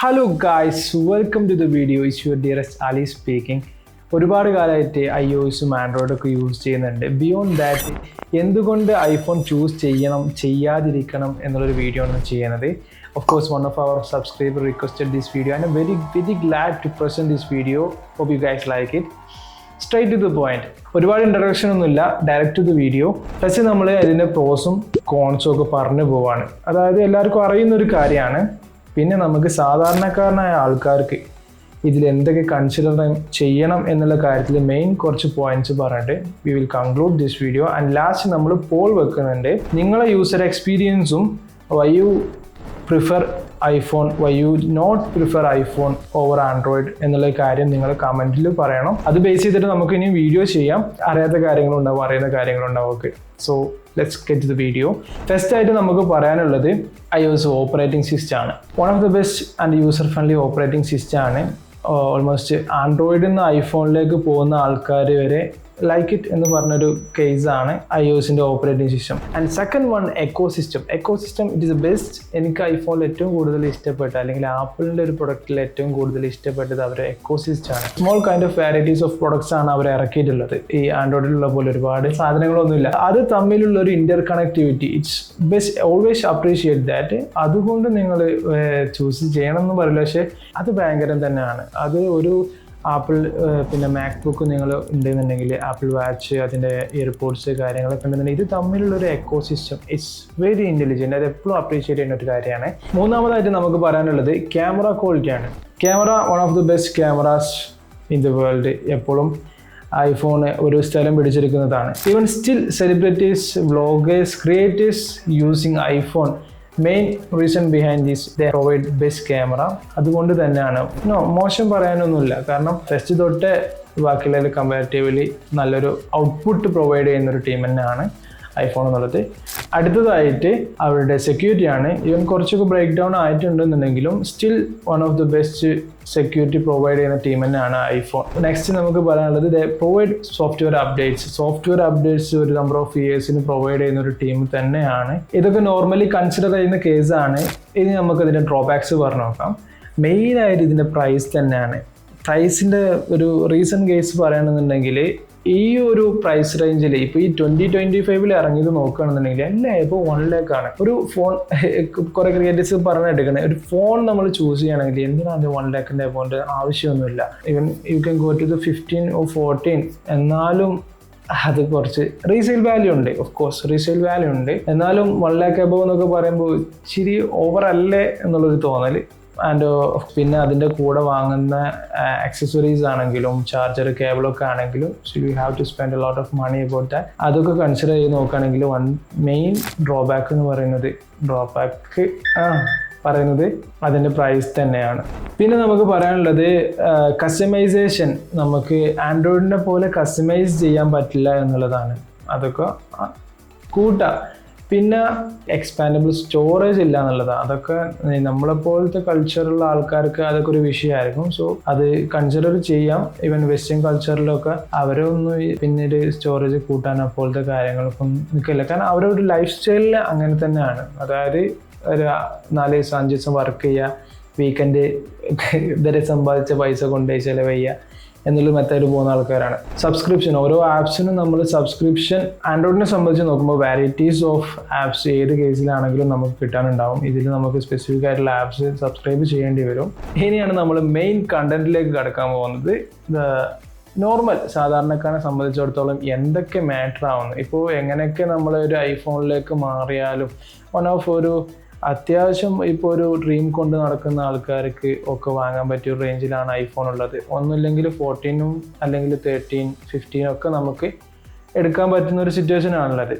Hello guys, welcome to the video. It's your dearest Ali speaking. ഒരുപാട് കാലമായിട്ട് iOSും ആൻഡ്രോയിഡൊക്കെ യൂസ് ചെയ്യുന്നുണ്ട്. ബിയോണ്ട് ദാറ്റ് എന്തുകൊണ്ട് ഐഫോൺ ചൂസ് ചെയ്യണം ചെയ്യാതിരിക്കണം എന്നുള്ളൊരു വീഡിയോ ആണ് ചെയ്യുന്നത്. Of course, one of our subscribers requested this video and I'm very glad to present this video. Hope you guys like it. Straight to the point. ഒരുപാട് introduction ഒന്നുമില്ല, direct to the video. First നമ്മൾ അതിൻ്റെ പ്രോസും കോൺസും ഒക്കെ പറഞ്ഞു പോവാണ്. അതായത് എല്ലാവർക്കും അറിയുന്ന ഒരു കാര്യമാണ്. പിന്നെ നമുക്ക് സാധാരണക്കാരനായ ആൾക്കാർക്ക് ഇതിൽ എന്തൊക്കെ കൺസിഡർ ചെയ്യണം എന്നുള്ള കാര്യത്തിൽ മെയിൻ കുറച്ച് പോയിന്റ്സ് പറഞ്ഞിട്ട് we will conclude this video. And last നമ്മൾ പോൾ വെക്കുന്നുണ്ട്. നിങ്ങളെ യൂസർ എക്സ്പീരിയൻസും why you prefer iPhone, why you not prefer iPhone over Android എന്നുള്ള കാര്യം നിങ്ങൾ കമൻറ്റിൽ പറയണം. അത് ബേസ് ചെയ്തിട്ട് നമുക്ക് ഇനി വീഡിയോ ചെയ്യാം. അറിയാത്ത കാര്യങ്ങളുണ്ടാവും, അറിയുന്ന കാര്യങ്ങളുണ്ടാവും. Okay, so let's get the video. First ആയിട്ട് നമുക്ക് പറയാനുള്ളത് iOS ഓപ്പറേറ്റിംഗ് സിസ്റ്റം ആണ്. One of the best and user friendly operating system ആണ്. ഓൾമോസ്റ്റ് ആൻഡ്രോയിഡിൽ നിന്ന് ഐഫോണിലേക്ക് പോകുന്ന ആൾക്കാർ വരെ ലൈക്ക് ഇറ്റ് എന്ന് പറഞ്ഞൊരു കേസാണ് iOSിൻ്റെ operating system. And second one ecosystem. It is best. എനിക്ക് ഐഫോണിൽ ഏറ്റവും കൂടുതൽ ഇഷ്ടപ്പെട്ട, അല്ലെങ്കിൽ ആപ്പിളിൻ്റെ ഒരു പ്രൊഡക്റ്റിൽ ഏറ്റവും കൂടുതൽ ഇഷ്ടപ്പെട്ടത് അവരുടെ എക്കോ സിസ്റ്റം ആണ്. Small kind of varieties of products ആണ് അവർ ഇറക്കിയിട്ടുള്ളത്. ഈ ആൻഡ്രോയിഡിലുള്ള പോലെ ഒരുപാട് സാധനങ്ങളൊന്നുമില്ല. അത് തമ്മിലുള്ള ഒരു Inter connectivity, it's best. Always appreciate that. അതുകൊണ്ട് നിങ്ങൾ ചൂസ് ചെയ്യണം എന്ന് പറയില്ല, പക്ഷേ അത് ഭയങ്കരം തന്നെയാണ്. അത് ഒരു ആപ്പിൾ പിന്നെ മാക്ബുക്ക് നിങ്ങൾ ഉണ്ടെന്നുണ്ടെങ്കിൽ ആപ്പിൾ വാച്ച്, അതിൻ്റെ ഇയർപോഡ്സ് കാര്യങ്ങളൊക്കെ ഉണ്ടെന്നുണ്ടെങ്കിൽ ഇത് തമ്മിലുള്ളൊരു ecosystem it's very intelligent. അത് എപ്പോഴും അപ്രീഷിയേറ്റ് ചെയ്യുന്ന ഒരു കാര്യമാണ്. മൂന്നാമതായിട്ട് നമുക്ക് പറയാനുള്ളത് ക്യാമറ ക്വാളിറ്റിയാണ്. Camera one of the best cameras in the world. എപ്പോഴും ഐഫോൺ ഒരു സ്ഥലം പിടിച്ചെടുക്കുന്നതാണ്. Even still celebrities, vloggers, creators using iPhone. Main reason behind this they provide best camera. അതുകൊണ്ട് തന്നെയാണ് മോശം പറയാനൊന്നുമില്ല. കാരണം ഫസ്റ്റ് തൊട്ട് ബാക്കിയുള്ളതിൽ കമ്പാരിറ്റീവ്ലി നല്ലൊരു ഔട്ട്പുട്ട് പ്രൊവൈഡ് ചെയ്യുന്നൊരു ടീം തന്നെയാണ് ഐഫോൺ എന്നുള്ളത്. അടുത്തതായിട്ട് അവരുടെ സെക്യൂരിറ്റി ആണ്. ഈവൻ കുറച്ചൊക്കെ ബ്രേക്ക് ഡൗൺ ആയിട്ടുണ്ടെന്നുണ്ടെങ്കിലും still one of the best security provide ചെയ്യുന്ന ടീം തന്നെയാണ് ഐഫോൺ. നെക്സ്റ്റ് നമുക്ക് പറയാനുള്ളത് ദേ പ്രൊവൈഡ് സോഫ്റ്റ്വെയർ അപ്ഡേറ്റ്സ് ഒരു നമ്പർ ഓഫ് ഇയേഴ്സിന് പ്രൊവൈഡ് ചെയ്യുന്ന ഒരു ടീം തന്നെയാണ്. ഇതൊക്കെ നോർമലി കൺസിഡർ ചെയ്യുന്ന കേസാണ്. ഇനി നമുക്ക് ഇതിൻ്റെ ഡ്രോബാക്സ് പറഞ്ഞു നോക്കാം. മെയിനായിട്ട് ഇതിൻ്റെ പ്രൈസ് തന്നെയാണ്. പ്രൈസിൻ്റെ ഒരു റീസൺ കേസ് പറയുകയാണെന്നുണ്ടെങ്കിൽ ഈ ഒരു പ്രൈസ് റേഞ്ചിൽ ഇപ്പോൾ ഈ 2025 ഇറങ്ങിയത് നോക്കുകയാണെന്നുണ്ടെങ്കിൽ എല്ലാം ഇപ്പോൾ 1 lakh ആണ്. ഒരു ഫോൺ കുറേ ക്രിയേറ്റേഴ്സ് പറഞ്ഞെടുക്കണേ, ഒരു ഫോൺ നമ്മൾ ചൂസ് ചെയ്യുകയാണെങ്കിൽ എന്തിനാണ് 1 lakh എമൗണ്ട്? ആവശ്യമൊന്നുമില്ല. Even you can go to the 15 or 14. എന്നാലും അത് കുറച്ച് റീസെയിൽ വാല്യൂ ഉണ്ട്. ഓഫ് കോഴ്സ് റീസെയിൽ വാല്യൂ ഉണ്ട്. എന്നാലും 1 lakh എബോവ് എന്നൊക്കെ പറയുമ്പോൾ ഇച്ചിരി ഓവർ അല്ലേ എന്നുള്ളൊരു തോന്നൽ. ആൻഡ് പിന്നെ അതിൻ്റെ കൂടെ വാങ്ങുന്ന ആക്സസറീസ് ആണെങ്കിലും ചാർജർ, കേബിളൊക്കെ ആണെങ്കിലും you have to spend a lot of money about that. അതൊക്കെ കൺസിഡർ ചെയ്ത് നോക്കുകയാണെങ്കിൽ വൺ മെയിൻ ഡ്രോബാക്ക് എന്ന് പറയുന്നത് അതിൻ്റെ പ്രൈസ് തന്നെയാണ്. പിന്നെ നമുക്ക് പറയാനുള്ളത് കസ്റ്റമൈസേഷൻ. നമുക്ക് ആൻഡ്രോയിഡിനെ പോലെ കസ്റ്റമൈസ് ചെയ്യാൻ പറ്റില്ല എന്നുള്ളതാണ്. അതൊക്കെ കൂട്ടാം. പിന്നെ എക്സ്പാൻഡബിൾ സ്റ്റോറേജ് ഇല്ല എന്നുള്ളതാണ്. അതൊക്കെ നമ്മളെപ്പോലത്തെ കൾച്ചറുള്ള ആൾക്കാർക്ക് അതൊക്കെ ഒരു വിഷയമായിരിക്കും. സോ അത് കൺസിഡർ ചെയ്യാം. ഈവൻ വെസ്റ്റേൺ കൾച്ചറിലൊക്കെ അവരൊന്നും പിന്നീട് സ്റ്റോറേജ് കൂട്ടാൻ അപ്പോഴത്തെ കാര്യങ്ങളൊക്കെ നിൽക്കില്ല. കാരണം അവരുടെ ഒരു ലൈഫ് സ്റ്റൈലിൽ അങ്ങനെ തന്നെയാണ്. അതായത് ഒരു 4 ദിവസം 5 ദിവസം വർക്ക് ചെയ്യുക, വീക്കെൻഡ് ഇതുവരെ സമ്പാദിച്ച പൈസ കൊണ്ടുപോയി ചിലവ് ചെയ്യുക എന്നുള്ള മെത്തേഡ് പോകുന്ന ആൾക്കാരാണ്. സബ്സ്ക്രിപ്ഷൻ, ഓരോ ആപ്സിനും നമ്മൾ സബ്സ്ക്രിപ്ഷൻ ആൻഡ്രോയിഡിനെ സംബന്ധിച്ച് നോക്കുമ്പോൾ വാരൈറ്റീസ് ഓഫ് ആപ്സ് ഏത് കേസിലാണെങ്കിലും നമുക്ക് കിട്ടാനുണ്ടാവും. ഇതിൽ നമുക്ക് സ്പെസിഫിക് ആയിട്ടുള്ള ആപ്സ് സബ്സ്ക്രൈബ് ചെയ്യേണ്ടി വരും. ഇനിയാണ് നമ്മൾ മെയിൻ കണ്ടന്റിലേക്ക് കടക്കാൻ പോകുന്നത്. നോർമൽ സാധാരണക്കാരനെ സംബന്ധിച്ചിടത്തോളം എന്തൊക്കെ മാറ്റർ ആവുന്നു, ഇപ്പോൾ എങ്ങനെയൊക്കെ നമ്മൾ ഒരു ഐഫോണിലേക്ക് മാറിയാലും വൺ ഓഫ് ഒരു അത്യാവശ്യം ഇപ്പോൾ ഒരു ഡ്രീം കൊണ്ട് നടക്കുന്ന ആൾക്കാർക്ക് ഒക്കെ വാങ്ങാൻ പറ്റിയ റേഞ്ചിലാണ് ഐഫോൺ ഉള്ളത്. ഒന്നുമില്ലെങ്കിൽ 14 അല്ലെങ്കിൽ 13, 15 ഒക്കെ നമുക്ക് എടുക്കാൻ പറ്റുന്ന ഒരു സിറ്റുവേഷൻ ആണുള്ളത്.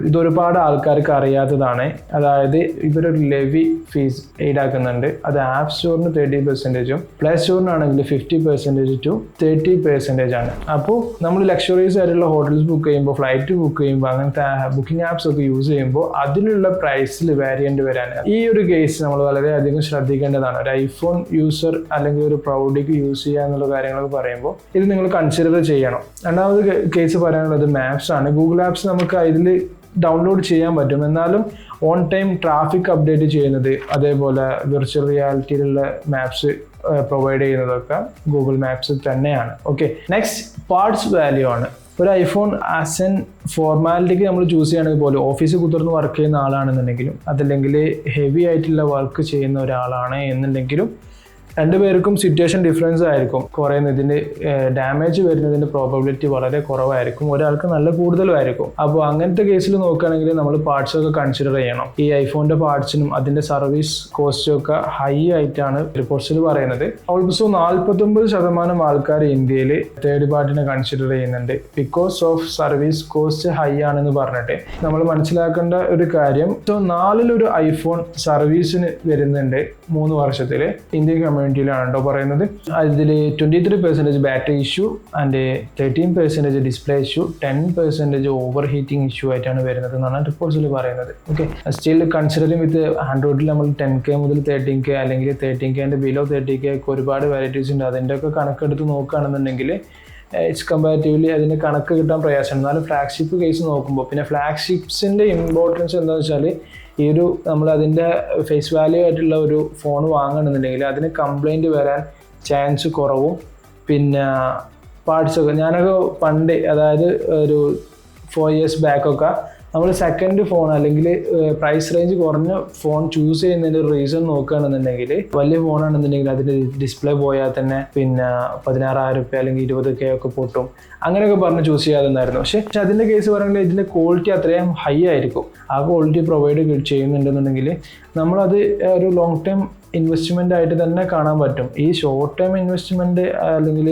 ഇതൊരുപാട് ആൾക്കാർക്ക് അറിയാത്തതാണ്. അതായത് ഇവരൊരു ലെവി ഫീസ് ഈടാക്കുന്നുണ്ട്. അത് ആപ്പ് സ്റ്റോറിന് 30%, പ്ലേ സ്റ്റോറിനാണെങ്കിൽ 50% to 30% ആണ്. അപ്പോൾ നമ്മൾ ലക്ഷറീസ് ആയിട്ടുള്ള ഹോട്ടൽസ് ബുക്ക് ചെയ്യുമ്പോൾ, ഫ്ലൈറ്റ് ബുക്ക് ചെയ്യുമ്പോൾ, അങ്ങനത്തെ ബുക്കിംഗ് ആപ്സ് ഒക്കെ യൂസ് ചെയ്യുമ്പോൾ അതിലുള്ള പ്രൈസിൽ വേരിയൻ്റ് വരാൻ ഈ ഒരു കേസ് നമ്മൾ വളരെയധികം ശ്രദ്ധിക്കേണ്ടതാണ്. ഒരു ഐഫോൺ യൂസർ അല്ലെങ്കിൽ ഒരു പ്രൗഡിക്ക് യൂസ് ചെയ്യുക എന്നുള്ള കാര്യങ്ങളൊക്കെ പറയുമ്പോൾ ഇത് നിങ്ങൾ കൺസിഡർ ചെയ്യണം. രണ്ടാമത് കേസ് പറയാനുള്ളത് മാപ്സ് ആണ്. ഗൂഗിൾ ആപ്സ് നമുക്ക് ഇതിൽ ഡൗൺലോഡ് ചെയ്യാൻ പറ്റും. എന്നാലും ഓൺ ടൈം ട്രാഫിക് അപ്ഡേറ്റ് ചെയ്യുന്നത്, അതേപോലെ വിർച്വൽ റിയാലിറ്റിയിലുള്ള മാപ്സ് പ്രൊവൈഡ് ചെയ്യുന്നതൊക്കെ ഗൂഗിൾ മാപ്സ് തന്നെയാണ്. ഓക്കെ, നെക്സ്റ്റ് പാർട്സ് വാല്യൂ ആണ്. ഒരു ഐഫോൺ ആസ് എൻ ഫോർമാലിറ്റിക്ക് നമ്മൾ ചൂസ് ചെയ്യുകയാണെങ്കിൽ പോലും ഓഫീസിൽ കുതിർന്ന് വർക്ക് ചെയ്യുന്ന ആളാണെന്നുണ്ടെങ്കിലും അതല്ലെങ്കിൽ ഹെവി ആയിട്ടുള്ള വർക്ക് ചെയ്യുന്ന ഒരാളാണ് എന്നുണ്ടെങ്കിലും രണ്ടുപേർക്കും സിറ്റുവേഷൻ ഡിഫറൻസ് ആയിരിക്കും. കുറേ ഇതിൻ്റെ ഡാമേജ് വരുന്നതിൻ്റെ പ്രോബബിലിറ്റി വളരെ കുറവായിരിക്കും, ഒരാൾക്ക് നല്ല കൂടുതലുമായിരിക്കും. അപ്പോൾ അങ്ങനത്തെ കേസിൽ നോക്കുകയാണെങ്കിൽ നമ്മൾ പാർട്സ് ഒക്കെ കൺസിഡർ ചെയ്യണം. ഈ ഐഫോണിൻ്റെ പാർട്സിനും അതിൻ്റെ സർവീസ് കോസ്റ്റും ഒക്കെ ഹൈ ആയിട്ടാണ് റിപ്പോർട്ട്സിൽ പറയുന്നത്. ഓൾസോ 49% ആൾക്കാർ ഇന്ത്യയിൽ തേർഡ് പാർട്ടിനെ കൺസിഡർ ചെയ്യുന്നുണ്ട് because of service cost high ആണെന്ന് പറഞ്ഞിട്ട്. നമ്മൾ മനസ്സിലാക്കേണ്ട ഒരു കാര്യം, 4 ഐഫോൺ സർവീസിന് വരുന്നുണ്ട് 3 വർഷത്തിൽ ഇന്ത്യൻ കമ്മ്യൂണിറ്റിയിലാണ് കേട്ടോ പറയുന്നത്. അതിൽ 23% battery issue and 13% display issue, 10% over heating issue ആയിട്ടാണ് വരുന്നത് എന്നാണ് റിപ്പോർട്ട്സിൽ പറയുന്നത്. ഓക്കെ, സ്റ്റിൽ കൺസിഡറിങ് വിത്ത് ആൻഡ്രോയിഡിൽ നമ്മൾ 10K മുതൽ 13K അല്ലെങ്കിൽ 13K ബിലോ 30K ഒക്കെ ഒരുപാട് വെറൈറ്റീസ് ഉണ്ട്. അതിൻ്റെ ഒക്കെ കണക്കെടുത്ത് നോക്കുകയാണെന്നുണ്ടെങ്കിൽ ഇറ്റ്സ് കമ്പാരിറ്റീവ്ലി അതിന് കണക്ക് കിട്ടാൻ പ്രയാസമാണ്. എന്നാലും ഫ്ലാഗ്ഷിപ്പ് കേസ് നോക്കുമ്പോൾ, പിന്നെ ഫ്ലാഗ്ഷിപ്സിൻ്റെ ഇമ്പോർട്ടൻസ് എന്താണെന്ന് വെച്ചാൽ ഈ ഒരു നമ്മൾ അതിൻ്റെ ഫേസ് വാല്യൂ ആയിട്ടുള്ള ഒരു ഫോൺ വാങ്ങണമെന്നുണ്ടെങ്കിൽ അതിന് കംപ്ലൈൻറ്റ് വരാൻ ചാൻസ് കുറവും. പിന്നെ പാർട്സൊക്കെ ഞാനൊക്കെ പണ്ട്, അതായത് ഒരു 4 years ബാക്കൊക്കെ നമ്മൾ സെക്കൻഡ് ഫോൺ അല്ലെങ്കിൽ പ്രൈസ് റേഞ്ച് കുറഞ്ഞ ഫോൺ ചൂസ് ചെയ്യുന്നതിൻ്റെ ഒരു റീസൺ നോക്കുകയാണെന്നുണ്ടെങ്കിൽ വലിയ ഫോണാണെന്നുണ്ടെങ്കിൽ അതിൻ്റെ ഡിസ്പ്ലേ പോയാൽ തന്നെ പിന്നെ 16,000 രൂപ അല്ലെങ്കിൽ 20K ഒക്കെ പൊട്ടും, അങ്ങനെയൊക്കെ പറഞ്ഞ് ചൂസ് ചെയ്യാതെന്നായിരുന്നു. പക്ഷേ അതിൻ്റെ കേസ് പറയുകയാണെങ്കിൽ ഇതിൻ്റെ ക്വാളിറ്റി അത്രയും ഹൈ ആയിരിക്കും. ആ ക്വാളിറ്റി പ്രൊവൈഡ് ചെയ്യുന്നുണ്ടെന്നുണ്ടെങ്കിൽ നമ്മളത് ഒരു ലോങ് ടൈം ഇൻവെസ്റ്റ്മെൻ്റ് ആയിട്ട് തന്നെ കാണാൻ പറ്റും. ഈ ഷോർട്ട് ടൈം ഇൻവെസ്റ്റ്മെൻറ്റ് അല്ലെങ്കിൽ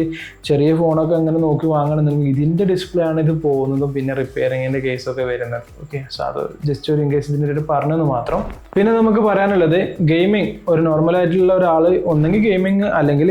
ചെറിയ ഫോണൊക്കെ അങ്ങനെ നോക്കി വാങ്ങണമെന്നുണ്ടെങ്കിൽ ഇതിൻ്റെ ഡിസ്പ്ലേ ആണ് ഇത് പോകുന്നതും പിന്നെ റിപ്പയറിങ്ങിൻ്റെ കേസൊക്കെ വരുന്നത്. ഓക്കെ, സോ അത് ജസ്റ്റ് ഒരു ഇൻകേസ് ഇതിൻ്റെ പറഞ്ഞത് മാത്രം. പിന്നെ നമുക്ക് പറയാനുള്ളത്, ഗെയിമിങ് ഒരു നോർമലായിട്ടുള്ള ഒരാൾ ഒന്നെങ്കിൽ ഗെയിമിങ് അല്ലെങ്കിൽ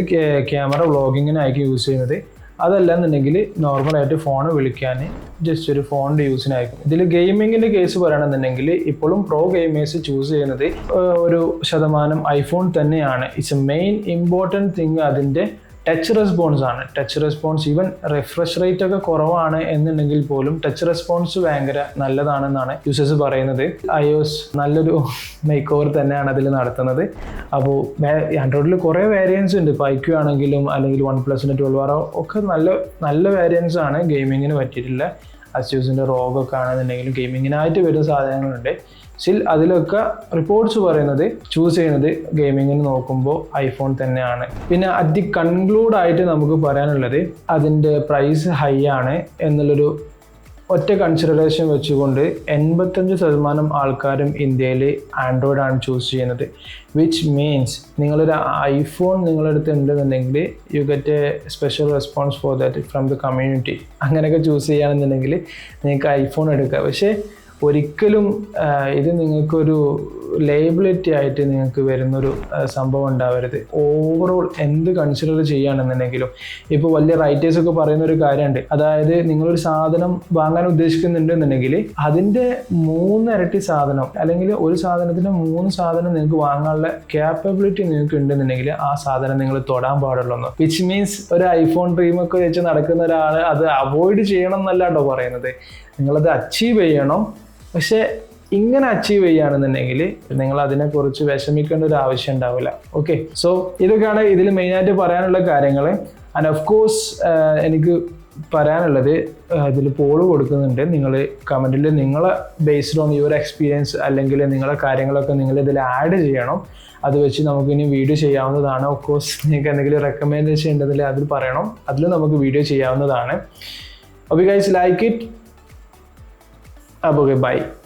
ക്യാമറ വ്ളോഗിങ്ങിനായിരിക്കും യൂസ് ചെയ്യുന്നത്. അതല്ല എന്നുണ്ടെങ്കിൽ നോർമലായിട്ട് ഫോൺ വിളിക്കാൻ ജസ്റ്റ് ഒരു ഫോണിൻ്റെ യൂസിനായിരിക്കും. ഇതിൽ ഗെയിമിങ്ങിൻ്റെ കേസ് പറയുകയാണെന്നുണ്ടെങ്കിൽ ഇപ്പോഴും പ്രോ ഗെയിമേഴ്സ് ചൂസ് ചെയ്യുന്നത് 1% ഐഫോൺ തന്നെയാണ്. It's A main important thing അതിൻ്റെ ടച്ച് റെസ്പോൺസ് ആണ്. Touch response even refresh rate ഒക്കെ കുറവാണ് എന്നുണ്ടെങ്കിൽ പോലും ടച്ച് റെസ്പോൺസ് ഭയങ്കര നല്ലതാണെന്നാണ് യൂസേഴ്സ് പറയുന്നത്. iOS നല്ലൊരു മേക്ക് ഓവർ തന്നെയാണ് അതിൽ നടത്തുന്നത്. അപ്പോൾ ആൻഡ്രോയിഡിൽ കുറേ വേരിയൻസ് ഉണ്ട്. ഇപ്പോൾ IQ ആണെങ്കിലും അല്ലെങ്കിൽ OnePlusൻ്റെ 12R ഒക്കെ നല്ല വേരിയൻസ് ആണ് ഗെയിമിങ്ങിന് പറ്റിയിട്ടുള്ള. അസ്യൂസിൻ്റെ റോഗൊക്കെ ആണെന്നുണ്ടെങ്കിലും ഗെയിമിങ്ങിനായിട്ട് വരുന്ന സാധനങ്ങളുണ്ട്. സ്റ്റിൽ അതിലൊക്കെ റിപ്പോർട്ട്സ് പറയുന്നത് ചൂസ് ചെയ്യുന്നത് ഗെയിമിങ്ങിന് നോക്കുമ്പോൾ ഐഫോൺ തന്നെയാണ്. പിന്നെ കൺക്ലൂഡ് ആയിട്ട് നമുക്ക് പറയാനുള്ളത് അതിൻ്റെ പ്രൈസ് ഹൈ ആണ് എന്നുള്ളൊരു ഒറ്റ കൺസിഡറേഷൻ വെച്ചുകൊണ്ട് 85% ആൾക്കാരും ഇന്ത്യയിൽ ആൻഡ്രോയിഡ് ആണ് ചൂസ് ചെയ്യുന്നത്. വിച്ച് മീൻസ് നിങ്ങളൊരു ഐഫോൺ നിങ്ങളുടെ അടുത്ത് ഉണ്ടെന്നുണ്ടെങ്കിൽ you get A special response for that from the community. അങ്ങനെയൊക്കെ ചൂസ് ചെയ്യുകയാണെന്നുണ്ടെങ്കിൽ നിങ്ങൾക്ക് ഐഫോൺ എടുക്കാം. പക്ഷേ ഒരിക്കലും ഇത് നിങ്ങൾക്കൊരു ലേബിലിറ്റി ആയിട്ട് നിങ്ങൾക്ക് വരുന്നൊരു സംഭവം ഉണ്ടാവരുത്. ഓവറോൾ എന്ത് കൺസിഡർ ചെയ്യുകയാണെന്നുണ്ടെങ്കിലും ഇപ്പോൾ വലിയ റൈറ്റേഴ്സൊക്കെ പറയുന്ന ഒരു കാര്യമുണ്ട്. അതായത് നിങ്ങളൊരു സാധനം വാങ്ങാൻ ഉദ്ദേശിക്കുന്നുണ്ടെന്നുണ്ടെങ്കിൽ അതിൻ്റെ 3 ഇരട്ടി സാധനം അല്ലെങ്കിൽ ഒരു സാധനത്തിന് 3 സാധനം നിങ്ങൾക്ക് വാങ്ങാനുള്ള ക്യാപ്പബിലിറ്റി നിങ്ങൾക്ക് ഉണ്ടെന്നുണ്ടെങ്കിൽ ആ സാധനം നിങ്ങൾ തൊടാൻ പാടുള്ളൂ. വിച്ച് മീൻസ് ഒരു ഐഫോൺ ഡ്രീമൊക്കെ വെച്ച് നടക്കുന്ന ഒരാൾ അത് അവോയ്ഡ് ചെയ്യണം എന്നല്ല കേട്ടോ പറയുന്നത്. നിങ്ങളത് അച്ചീവ് ചെയ്യണം. പക്ഷേ ഇങ്ങനെ അച്ചീവ് ചെയ്യുകയാണെന്നുണ്ടെങ്കിൽ നിങ്ങൾ അതിനെക്കുറിച്ച് വിഷമിക്കേണ്ട ഒരു ആവശ്യം ഉണ്ടാവില്ല. ഓക്കെ, സോ ഇതൊക്കെയാണ് ഇതിൽ മെയിനായിട്ട് പറയാനുള്ള കാര്യങ്ങൾ. ആൻഡ് ഓഫ് കോഴ്സ് എനിക്ക് പറയാനുള്ളത്, ഇതിൽ പോള് കൊടുക്കുന്നുണ്ട്. നിങ്ങൾ കമൻറ്റിൽ നിങ്ങളെ ബേസ്ഡ് ഓൺ യുവർ എക്സ്പീരിയൻസ് അല്ലെങ്കിൽ നിങ്ങളെ കാര്യങ്ങളൊക്കെ നിങ്ങൾ ഇതിൽ ആഡ് ചെയ്യണം. അത് വെച്ച് നമുക്കിനി വീഡിയോ ചെയ്യാവുന്നതാണ്. ഓഫ് കോഴ്സ് നിങ്ങൾക്ക് എന്തെങ്കിലും റെക്കമെൻഡേഷൻ ഉണ്ടെങ്കിൽ അതിൽ പറയണം, അതിൽ നമുക്ക് വീഡിയോ ചെയ്യാവുന്നതാണ്. Okay guys, like it. അപ്പോൾ ഓക്കെ, ബൈ.